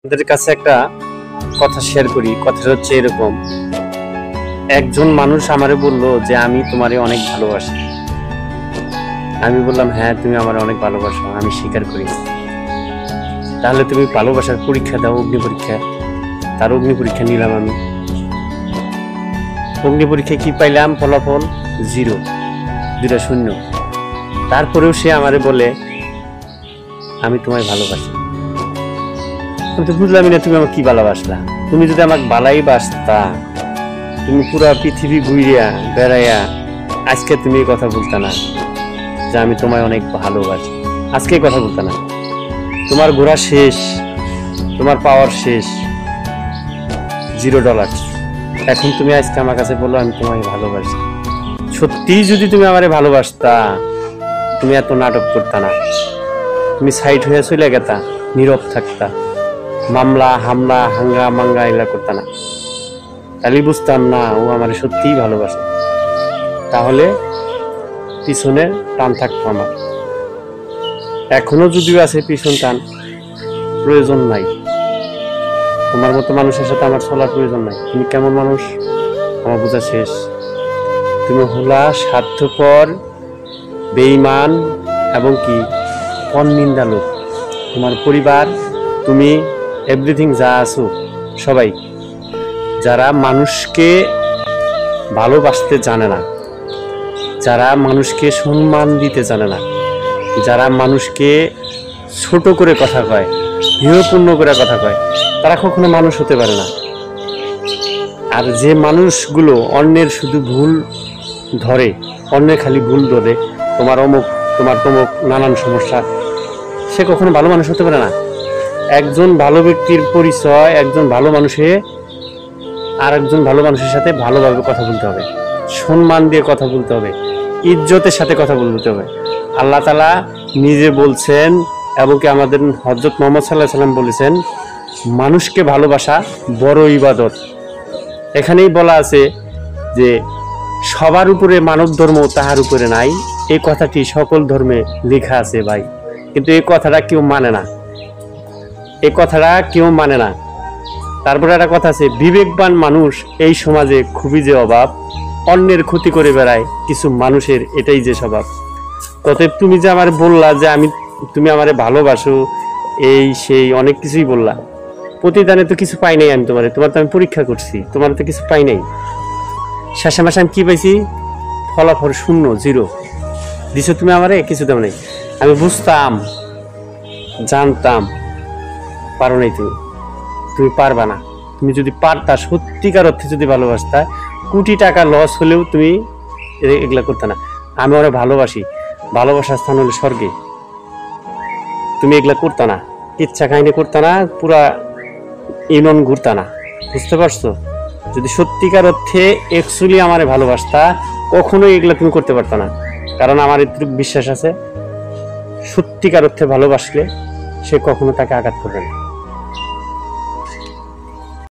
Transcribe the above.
আপনাদের কাছে একটা কথা শেয়ার করি। কথাটা হচ্ছে এরকম, একজন মানুষ আমারে বলল যে আমি তোমারে অনেক ভালোবাসি। আমি বললাম হ্যাঁ, তুমি আমারে অনেক ভালোবাসো, আমি স্বীকার করি। তাহলে তুমি ভালোবাসার পরীক্ষা দাও, অগ্নি পরীক্ষা। তার অগ্নি পরীক্ষা নিলাম আমি। অগ্নি পরীক্ষায় কি পাইলাম? ফলাফল 0, 2টা 0। তারপরেও সে আমারে বলে আমি তোমায় ভালোবাসি। আমি তো বুঝলামই না তুমি আমাকে কি ভালোবাসলা। তুমি যদি আমাকে ভালাই বাসতা, তুমি পুরা পৃথিবী ঘুরিয়া বেড়াইয়া আজকে তুমি এই কথা বলতা না যে আমি তোমায় অনেক ভালোবাসি। আজকে কথা বলতা না। তোমার ঘোরা শেষ, তোমার পাওয়ার শেষ, $0। এখন তুমি আজকে আমার কাছে বলো আমি তোমায় ভালোবাসি। সত্যি যদি তুমি আমারে ভালোবাসতা, তুমি এত নাটক করতা না। তুমি সাইড হয়ে চলে গেতা, নীরব থাকতা, মামলা হামলা হাঙ্গা মাঙ্গা এগুলা করতা না। তাহলে বুঝতাম না ও আমার সত্যিই ভালোবাসে। তাহলে পিছনে টান থাকতো আমার। এখনো যদিও আছে পিছন টান, প্রয়োজন নাই। তোমার মতো মানুষের সাথে আমার চলার প্রয়োজন নাই। তুমি কেমন মানুষ আমার বোঝা শেষ। তুমি হলা স্বার্থপর, বেঈমান এবং কি পরনিন্দা লোক। তোমার পরিবার, তুমি এভরিথিং যা আছো সবাই, যারা মানুষকে ভালোবাসতে জানে না, যারা মানুষকে সম্মান দিতে জানে না, যারা মানুষকে ছোট করে কথা কয়, হেয়পূর্ণ করে কথা কয়, তারা কখনো মানুষ হতে পারে না। আর যে মানুষগুলো অন্যের শুধু ভুল ধরে, অন্যের খালি ভুল ধরে, তোমার অমুক তোমার তমুক নানান সমস্যা, সে কখনো ভালো মানুষ হতে পারে না। একজন ভালো ব্যক্তির পরিচয়, একজন ভালো মানুষে আর একজন ভালো মানুষের সাথে ভালোভাবে কথা বলতে হবে, সম্মান দিয়ে কথা বলতে হবে, ইজ্জতের সাথে কথা বলতে হবে। আল্লাহ তাআলা নিজে বলছেন এবং কি আমাদের হযরত মুহাম্মদ সাল্লাল্লাহু আলাইহি ওয়াসাল্লাম বলেছেন, মানুষকে ভালোবাসা বড় ইবাদত। এখানেই বলা আছে যে সবার উপরে মানব ধর্ম, তাহার উপরে নাই। এই কথাটি সকল ধর্মে লেখা আছে ভাই, কিন্তু এই কথাটা কেউ মানে না। এই কথাটা কেউ মানে না। তারপরে একটা কথা আছে, বিবেকবান মানুষ এই সমাজে খুবই যে অভাব, অন্যের ক্ষতি করে বেড়ায় কিছু মানুষের, এটাই যে স্বভাব। অতএব তুমি যে আমার বললা যে তুমি আমারে ভালোবাসো, এই সেই অনেক কিছুই বললা, প্রতিদানে তো কিছু পাই নাই আমি তোমার তো আমি পরীক্ষা করছি, তোমার তো কিছু পাই নাই। শেষে মাসে আমি কি পাইছি? ফলাফল 0, 0 দিছো তুমি আমারে, কিছু দাও নাই। আমি বুঝতাম, জানতাম পারো নাই, তুমি পারবা না। তুমি যদি পারতা, সত্যিকার অর্থে যদি ভালোবাসতা, কোটি টাকা লস হলেও তুমি এগুলা করতে না। আমি ওরা ভালোবাসি, ভালোবাসার স্থান হলো স্বর্গে। তুমি এগুলা করতে না, ইচ্ছা কাহিনী করতে না, পুরা ইউনিয়ন ঘুরতা না। বুঝতে পারছো? যদি সত্যিকার অর্থে অ্যাকচুয়ালি আমারে ভালোবাসতা, কখনোই এগুলা তুমি করতে পারতা না। কারণ আমার এটুকু বিশ্বাস আছে, সত্যিকার অর্থে ভালোবাসলে সে কখনো তাকে আঘাত করবে না।